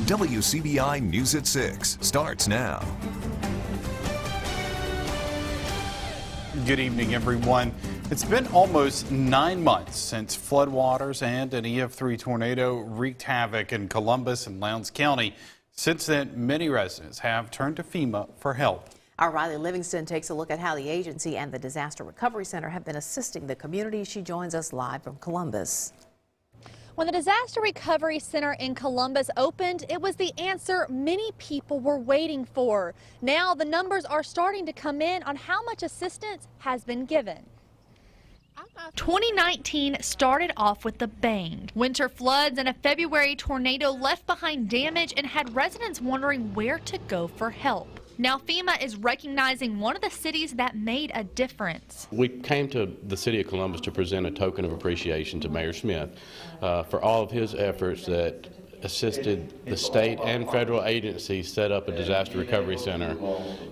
WCBI News at 6 starts now. Good evening, everyone. It's been almost 9 months since floodwaters and an EF3 tornado wreaked havoc in Columbus and Lowndes County. Since then, many residents have turned to FEMA for help. Our Riley Livingston takes a look at how the agency and the Disaster Recovery Center have been assisting the community. She joins us live from Columbus. When the Disaster Recovery Center in Columbus opened, it was the answer many people were waiting for. Now the numbers are starting to come in on how much assistance has been given. 2019 started off with a bang. Winter floods and a February tornado left behind damage and had residents wondering where to go for help. Now FEMA is recognizing one of the cities that made a difference. We came to the city of Columbus to present a token of appreciation to Mayor Smith for all of his efforts that assisted the state and federal agencies set up a disaster recovery center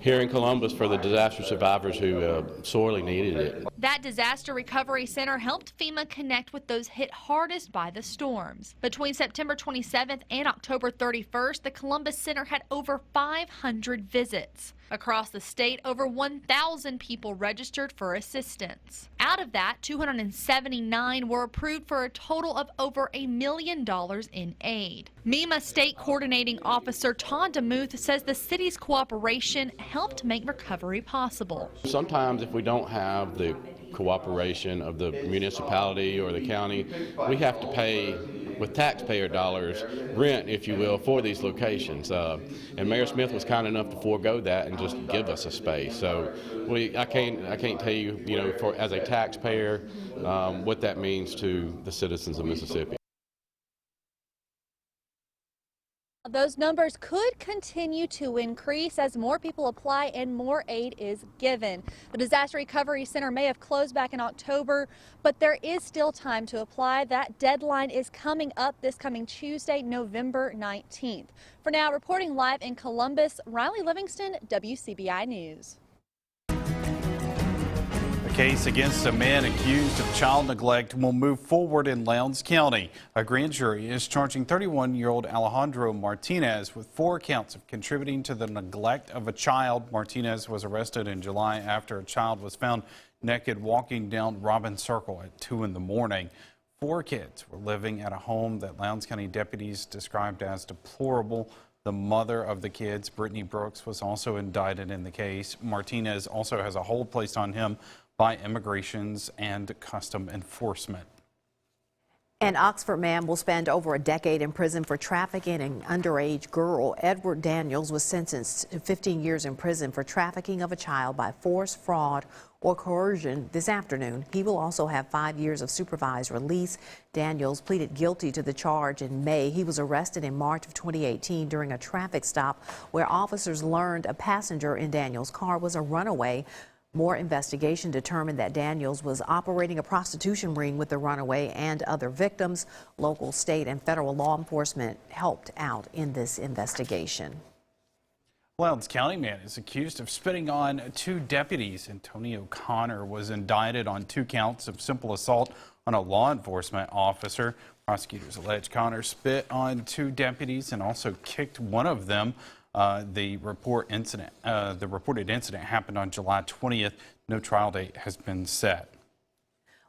here in Columbus for the disaster survivors who sorely needed it. That disaster recovery center helped FEMA connect with those hit hardest by the storms. Between September 27th and October 31st, the Columbus Center had over 500 visits. Across the state, over 1,000 people registered for assistance. Out of that, 279 were approved for a total of over $1 million in aid. MEMA State Coordinating Officer Todd DeMuth says the city's cooperation helped make recovery possible. Sometimes if we don't have the cooperation of the municipality or the county, we have to pay with taxpayer dollars rent, if you will, for these locations. And Mayor Smith was kind enough to forego that and just give us a space. So I can't tell you, as a taxpayer, what that means to the citizens of Mississippi. Those numbers could continue to increase as more people apply and more aid is given. The Disaster Recovery Center may have closed back in October, but there is still time to apply. That deadline is coming up this coming Tuesday, November 19th. For now, reporting live in Columbus, Riley Livingston, WCBI News. Case against a man accused of child neglect will move forward in Lowndes County. A grand jury is charging 31-year-old Alejandro Martinez with 4 counts of contributing to the neglect of a child. Martinez was arrested in July after a child was found naked walking down Robin Circle at 2 in the morning. 4 kids were living at a home that Lowndes County deputies described as deplorable. The mother of the kids, Brittany Brooks, was also indicted in the case. Martinez also has a hold placed on him by Immigrations and Custom Enforcement. An Oxford man will spend over a decade in prison for trafficking an underage girl. Edward Daniels was sentenced to 15 years in prison for trafficking of a child by force, fraud, or coercion this afternoon. He will also have 5 years of supervised release. Daniels pleaded guilty to the charge in May. He was arrested in March of 2018 during a traffic stop where officers learned a passenger in Daniels' car was a runaway. More investigation determined that Daniels was operating a prostitution ring with the runaway and other victims. Local, state, and federal law enforcement helped out in this investigation. Lowndes County man is accused of spitting on 2 deputies. Antonio Connor was indicted on 2 counts of simple assault on a law enforcement officer. Prosecutors allege Connor spit on 2 deputies and also kicked one of them. The reported incident happened on July 20th. No trial date has been set.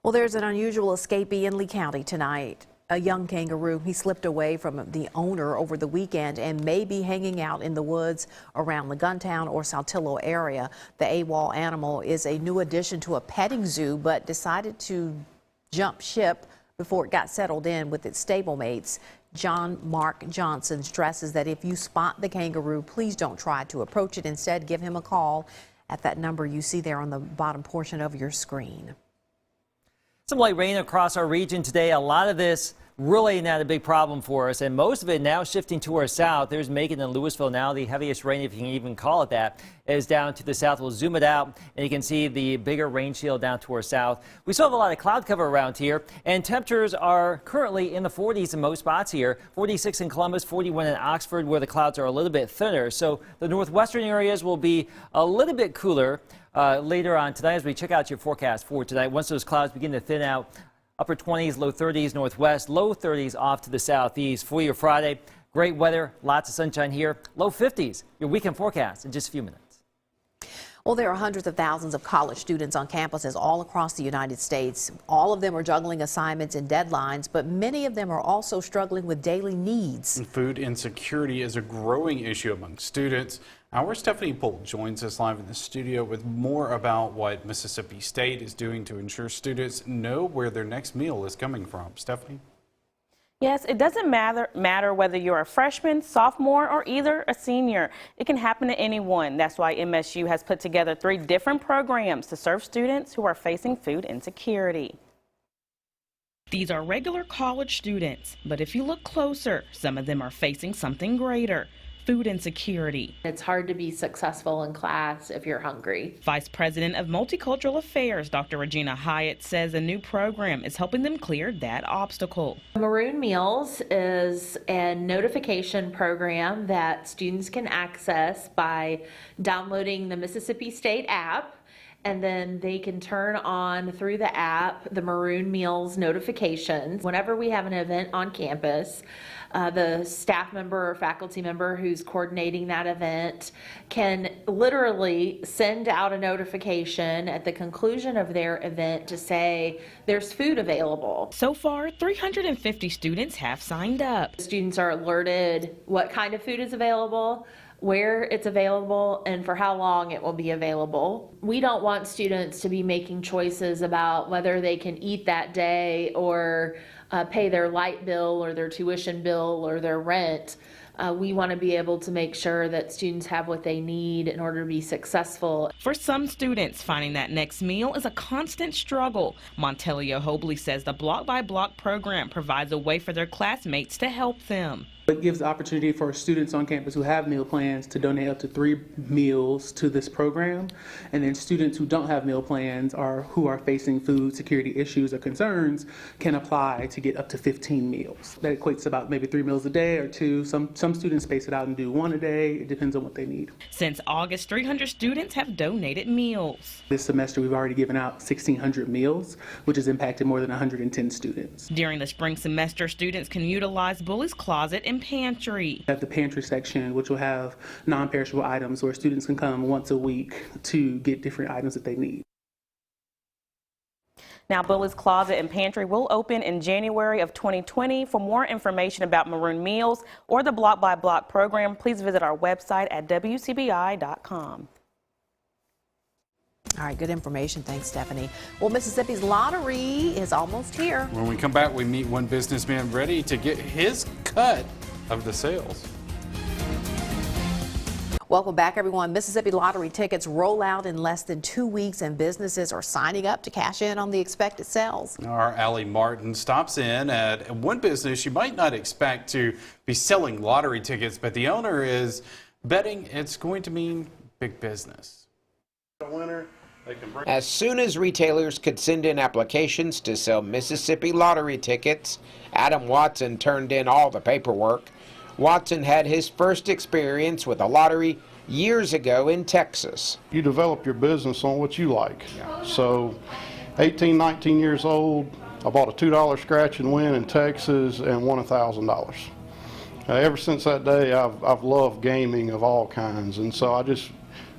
Well, there's an unusual escapee in Lee County tonight. A young kangaroo. He slipped away from the owner over the weekend and may be hanging out in the woods around the Guntown or Saltillo area. The AWOL animal is a new addition to a petting zoo, but decided to jump ship before it got settled in with its stablemates. John Mark Johnson stresses that if you spot the kangaroo, please don't try to approach it. Instead, give him a call at that number you see there on the bottom portion of your screen. Some light rain across our region today. A lot of this really not a big problem for us, and most of it now shifting to our south. There's Macon and Louisville now. The heaviest rain, if you can even call it that, is down to the south. We'll zoom it out, and you can see the bigger rain shield down to our south. We still have a lot of cloud cover around here, and temperatures are currently in the 40s in most spots here. 46 in Columbus, 41 in Oxford, where the clouds are a little bit thinner. So the northwestern areas will be a little bit cooler later on tonight as we check out your forecast for tonight. Once those clouds begin to thin out, upper 20s, low 30s northwest, low 30s off to the southeast. For your Friday, Great weather, lots of sunshine here. Low 50s. Your weekend forecast in just a few minutes. Well, there are hundreds of thousands of college students on campuses all across the United States. All of them are juggling assignments and deadlines, but many of them are also struggling with daily needs. Food insecurity is a growing issue among students. Our Stephanie Pohl joins us live in the studio with more about what Mississippi State is doing to ensure students know where their next meal is coming from. Stephanie? Yes, it doesn't matter whether you're a freshman, sophomore, or either a senior. It can happen to anyone. That's why MSU has put together 3 different programs to serve students who are facing food insecurity. These are regular college students, but if you look closer, some of them are facing something greater. Food insecurity. It's hard to be successful in class if you're hungry. Vice President of Multicultural Affairs, Dr. Regina Hyatt, says a new program is helping them clear that obstacle. Maroon Meals is a notification program that students can access by downloading the Mississippi State app, and then they can turn on through the app the Maroon Meals notifications. Whenever we have an event on campus, the staff member or faculty member who's coordinating that event can literally send out a notification at the conclusion of their event to say there's food available. So far, 350 students have signed up. Students are alerted what kind of food is available, where it's available, and for how long it will be available. We don't want students to be making choices about whether they can eat that day or pay their light bill or their tuition bill or their rent. We want to be able to make sure that students have what they need in order to be successful. For some students, finding that next meal is a constant struggle. Montelia Hobley says the Block by Block program provides a way for their classmates to help them. It gives the opportunity for students on campus who have meal plans to donate up to 3 meals to this program. And then students who don't have meal plans or who are facing food security issues or concerns can apply to get up to 15 meals. That equates to about maybe 3 meals a day or 2. Some students space it out and do 1 a day. It depends on what they need. Since August, 300 students have donated meals. This semester, we've already given out 1,600 meals, which has impacted more than 110 students. During the spring semester, students can utilize Bully's Closet and Pantry. We have the pantry section, which will have non-perishable items where students can come once a week to get different items that they need. Now, Bully's Closet and Pantry will open in January of 2020. For more information about Maroon Meals or the Block by Block program, please visit our website at wcbi.com. All right, good information. Thanks, Stephanie. Well, Mississippi's lottery is almost here. When we come back, we meet one businessman ready to get his cut of the sales. Welcome back, everyone. Mississippi lottery tickets roll out in less than 2 weeks, and businesses are signing up to cash in on the expected sales. Our Allie Martin stops in at one business you might not expect to be selling lottery tickets, but the owner is betting it's going to mean big business. As soon as retailers could send in applications to sell Mississippi lottery tickets, Adam Watson turned in all the paperwork. Watson had his first experience with a lottery years ago in Texas. You develop your business on what you like. So 18, 19 years old, I bought a $2 scratch and win in Texas and won $1,000. Ever since that day, I've loved gaming of all kinds, and so I just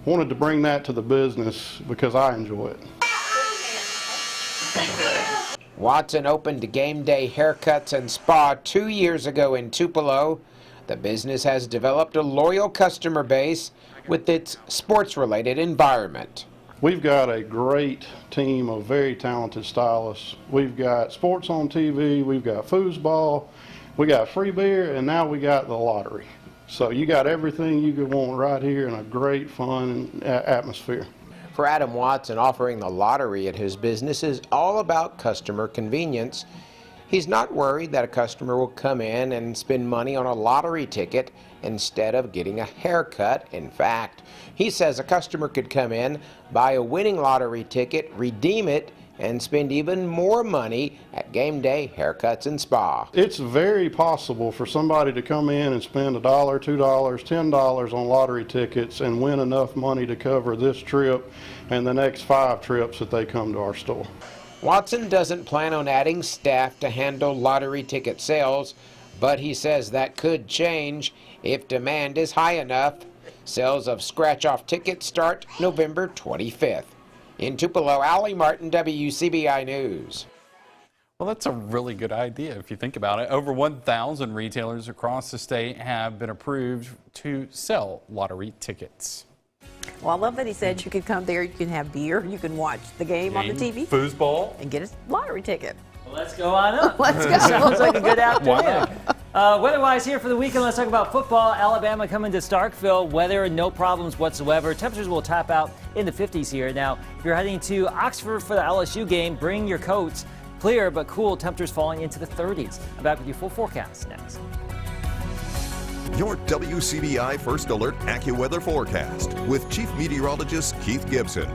wanted to bring that to the business because I enjoy it. Watson opened Game Day Haircuts and Spa 2 years ago in Tupelo. The business has developed a loyal customer base with its sports-related environment. We've got a great team of very talented stylists. We've got sports on TV, we've got foosball, we got free beer, and now we got the lottery. So you got everything you could want right here in a great, fun atmosphere. For Adam Watson, offering the lottery at his business is all about customer convenience. He's not worried that a customer will come in and spend money on a lottery ticket instead of getting a haircut. In fact, he says a customer could come in, buy a winning lottery ticket, redeem it, and spend even more money at Game Day Haircuts and Spa. It's very possible for somebody to come in and spend $1, $2, $10 on lottery tickets and win enough money to cover this trip and the next 5 trips that they come to our store. Watson doesn't plan on adding staff to handle lottery ticket sales, But he says that could change if demand is high enough. Sales of scratch-off tickets start November 25th. In Tupelo, Allie Martin, WCBI News. Well, that's a really good idea if you think about it. Over 1,000 retailers across the state have been approved to sell lottery tickets. Well, I love that he said you could come there, you can have beer, you can watch the game on the TV, foosball, and get a lottery ticket. Well, let's go on up. Let's go. Sounds like a good afternoon. Weather-wise here for the weekend, let's talk about football. Alabama coming to Starkville. Weather, no problems whatsoever. Temperatures will top out in the 50s here. Now, if you're heading to Oxford for the LSU game, bring your coats. Clear but cool, temperatures falling into the 30s. I'm back with your full forecast next. Your WCBI First Alert AccuWeather forecast with Chief Meteorologist Keith Gibson.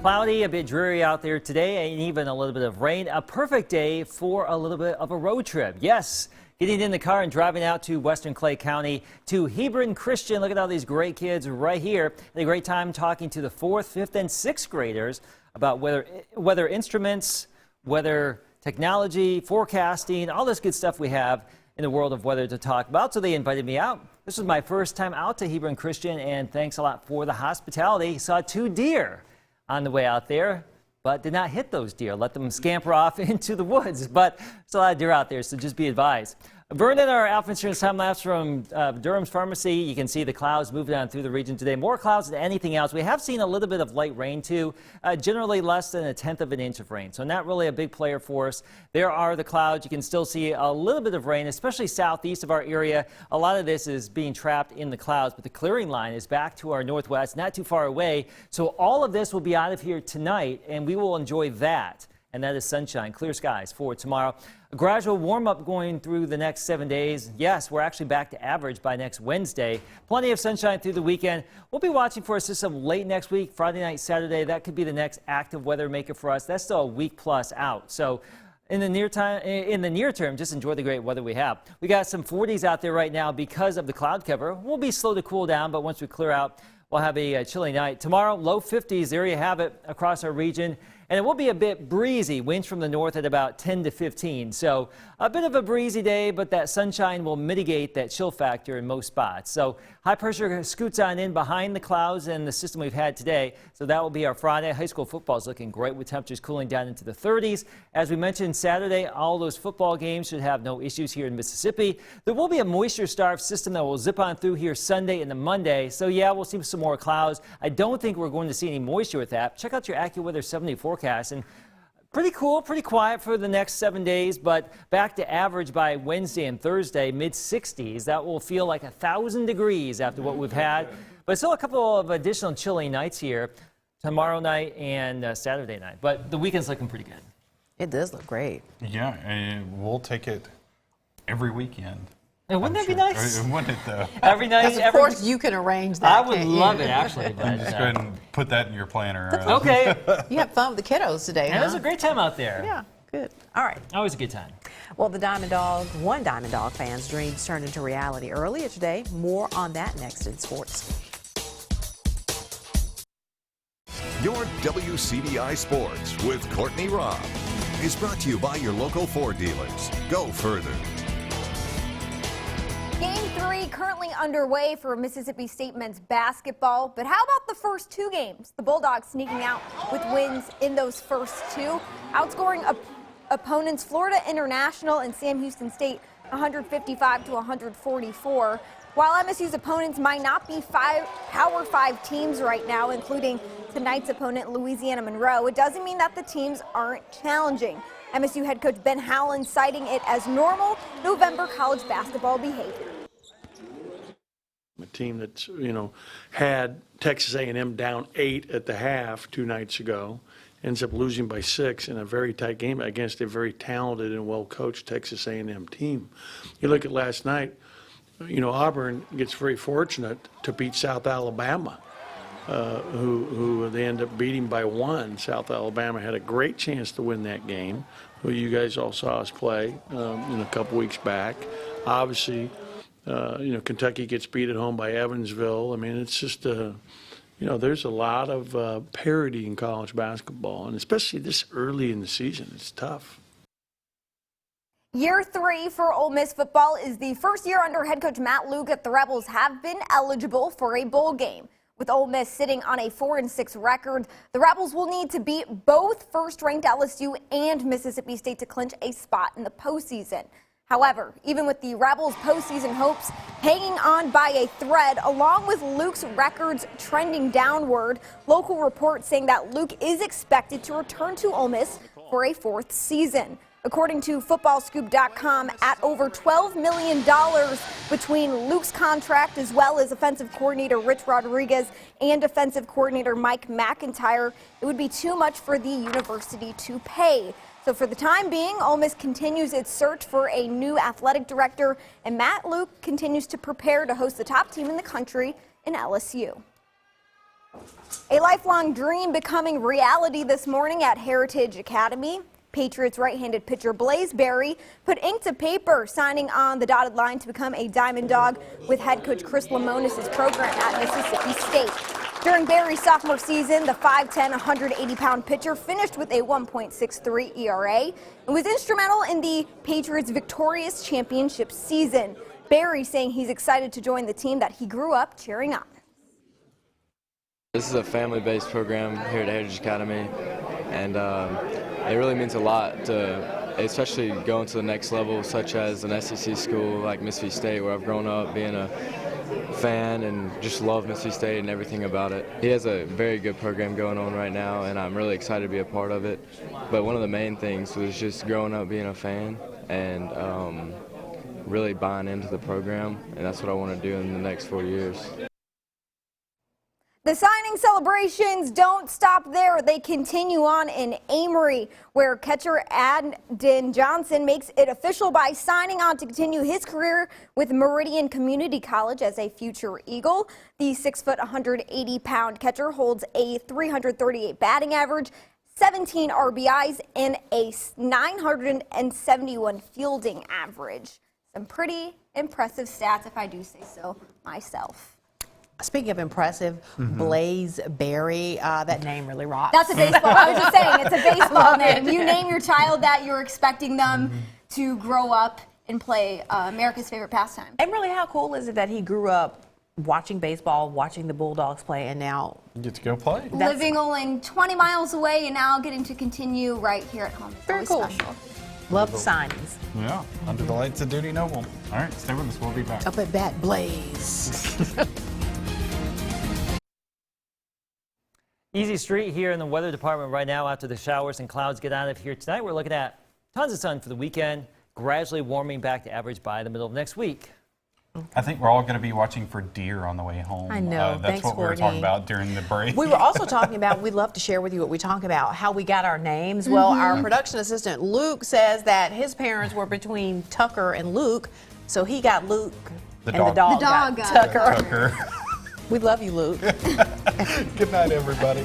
Cloudy, a bit dreary out there today, and even a little bit of rain. A perfect day for a little bit of a road trip. Yes, getting in the car and driving out to Western Clay County to Hebron Christian. Look at all these great kids right here. Had a great time talking to the 4th, 5th, and 6th graders about weather instruments, weather technology, forecasting, all this good stuff we have in the world of weather to talk about. So they invited me out. This was my first time out to Hebron Christian, and thanks a lot for the hospitality. Saw 2 deer on the way out there, but did not hit those deer. Let them scamper off into the woods, but there's a lot of deer out there, so just be advised. Vernon, our Alpha Insurance time lapse from Durham's Pharmacy. You can see the clouds moving on through the region today. More clouds than anything else. We have seen a little bit of light rain too, generally less than 1/10 of an inch of rain. So not really a big player for us. There are the clouds. You can still see a little bit of rain, especially southeast of our area. A lot of this is being trapped in the clouds, but the clearing line is back to our northwest, not too far away. So all of this will be out of here tonight, and we will enjoy that. And that is sunshine, clear skies for tomorrow. A gradual warm-up going through the next 7 days. Yes, we're actually back to average by next Wednesday. Plenty of sunshine through the weekend. We'll be watching for a system late next week, Friday night, Saturday. That could be the next active weather maker for us. That's still a week plus out. So in the near term, just enjoy the great weather we have. We got some 40s out there right now because of the cloud cover. We'll be slow to cool down, but once we clear out, we'll have a chilly night. Tomorrow, low 50s. There you have it across our region. And it will be a bit breezy, winds from the north at about 10 to 15. So a bit of a breezy day, but that sunshine will mitigate that chill factor in most spots. So high pressure scoots on in behind the clouds and the system we've had today. So that will be our Friday. High school football is looking great with temperatures cooling down into the 30s. As we mentioned Saturday, all those football games should have no issues here in Mississippi. There will be a moisture-starved system that will zip on through here Sunday into Monday. So yeah, we'll see some more clouds. I don't think we're going to see any moisture with that. Check out your AccuWeather 70 forecast. And pretty cool, pretty quiet for the next 7 days, but back to average by Wednesday and Thursday, mid-60s. That will feel like 1,000 degrees after what we've had. But still a couple of additional chilly nights here tomorrow night and Saturday night. But the weekend's looking pretty good. It does look great. Yeah, and we'll take it every weekend. And wouldn't that be nice? Wouldn't it, though? Every night. Of course, you can arrange that. I would love it, actually. But, Just go ahead and put that in your planner. Okay. You have fun with the kiddos today, huh? It was a great time out there. Yeah, good. All right. Always a good time. Well, one Diamond Dog fan's dreams turned into reality earlier today. More on that next in sports. Your WCBI Sports with Courtney Robb is brought to you by your local Ford dealers. Go further. Game 3 currently underway for Mississippi State men's basketball, but how about the first 2 games? The Bulldogs sneaking out with wins in those first 2, outscoring opponents Florida International and Sam Houston State 155 to 144. While MSU's opponents might not be Power 5 teams right now, including tonight's opponent Louisiana Monroe, it doesn't mean that the teams aren't challenging. MSU head coach Ben Howland citing it as normal November college basketball behavior. A team that's, had Texas A&M down 8 at the half 2 nights ago, ends up losing by 6 in a very tight game against a very talented and well-coached Texas A&M team. You look at last night, Auburn gets very fortunate to beat South Alabama, who they end up beating by 1. South Alabama had a great chance to win that game, who you guys all saw us play a couple weeks back. Obviously, Kentucky gets beat at home by Evansville. I mean, it's just, there's a lot of parity in college basketball, and especially this early in the season, it's tough. Year 3 for Ole Miss football is the first year under head coach Matt Luke that the Rebels have been eligible for a bowl game. With Ole Miss sitting on a 4-6 record, the Rebels will need to beat both first-ranked LSU and Mississippi State to clinch a spot in the postseason. However, even with the Rebels' postseason hopes hanging on by a thread, along with Luke's records trending downward, local reports saying that Luke is expected to return to Ole Miss for a 4th season. According to FootballScoop.com, at over $12 million between Luke's contract as well as offensive coordinator Rich Rodriguez and defensive coordinator Mike McIntyre, it would be too much for the university to pay. So for the time being, Ole Miss continues its search for a new athletic director, and Matt Luke continues to prepare to host the top team in the country in LSU. A lifelong dream becoming reality this morning at Heritage Academy. Patriots right-handed pitcher Blaze Berry put ink to paper, signing on the dotted line to become a Diamond Dog with head coach Chris Lemonis' program at Mississippi State. During Berry's sophomore season, the 5'10", 180-pound pitcher finished with a 1.63 ERA and was instrumental in the Patriots' victorious championship season. Berry saying he's excited to join the team that he grew up cheering on. This is a family-based program here at Heritage Academy, and it really means a lot to, especially going to the next level, such as an SEC school like Mississippi State, where I've grown up being a fan and just love Mississippi State and everything about it. He has a very good program going on right now, and I'm really excited to be a part of it. But one of the main things was just growing up being a fan and really buying into the program, and that's what I want to do in the next 4 years. The signing celebrations don't stop there. They continue on in Amory, where catcher Adden Johnson makes it official by signing on to continue his career with Meridian Community College as a future Eagle. The 6', 180-pound catcher holds a .338 batting average, 17 RBIs, and a 971 fielding average. Some pretty impressive stats, if I do say so myself. Speaking of impressive, Blaze Berry, that name really rocks. That's a baseball. I was just saying, it's a baseball name. You name your child that, you're expecting them to grow up and play America's favorite pastime. And really, how cool is it that he grew up watching baseball, watching the Bulldogs play, and now You get to go play. Living only 20 miles away and now getting to continue right here at home. It's Very always cool. special. Love the signings. Yeah, under the lights of Duty Noble. All right, stay with us. We'll be back. Up at Bat Blaze. Easy street here in the weather department right now after the showers and clouds get out of here tonight. We're looking at tons of sun for the weekend, gradually warming back to average by the middle of next week. I think we're all going to be watching for deer on the way home. I know. That's Thanks, what we were Courtney. talking about during the break. We were also talking about, we'd love to share with you what we talk about, how we got our names. Well, our production assistant, Luke, says that his parents were between Tucker and Luke, so he got Luke, The and dog. the dog The dog got got Tucker. Tucker. We love you, Luke. Good night, everybody.